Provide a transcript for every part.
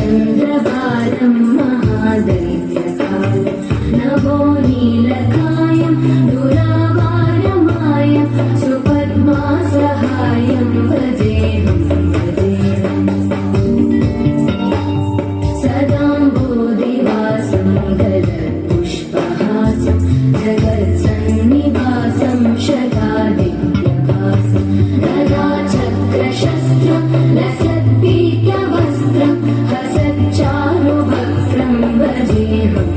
शरच्चन्द्रबालं महादैत्यकालं नभो नीलकायं दुरावारमायं सुपद्मासहायं भजेऽहं सदाम्बोधिवासं गलत्पुष्पहासं जगत्सन्निवासं शतादित्यभासं गदाचक्रशस्त्रं लसत्पीतवस्त्रं हसच्चारुभक्त्रं भजेऽहं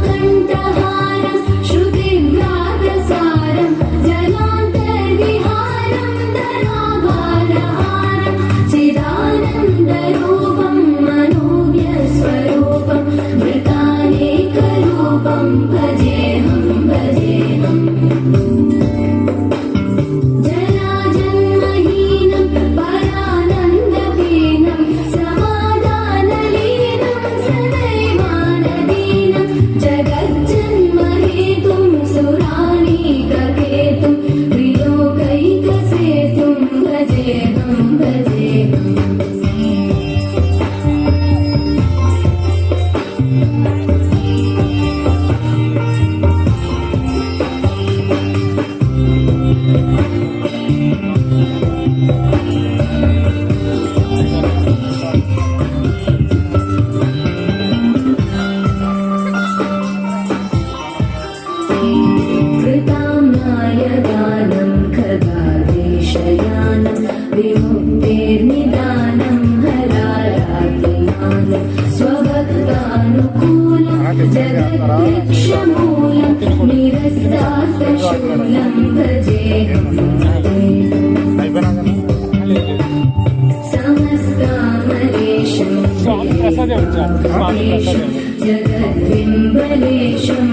रमाकण्ठहारं श्रुतिव्रातसारं जलान्तर्विहारं धराभारहारं चिदानन्दरूपं मनोव्यस्वरूपं मृतानेकरूपं भजेऽहं जराजन्महीनं परानन्दहीनं समाधानलीनं सदैवानदीनं जगज्जन्महेतुं सुरानीककेतुं त्रिलोकैकसेतुं भजेऽहं कृताम्नायदानं खगादेशयानं विमुक्तेर्निदानं हरारातिमानं स्वभक्तानुकूलं जगद्यक्षमूलं निरस्तार्थशूलं भजेऽहं समस्तामलेशं जगद्बिम्बलेशं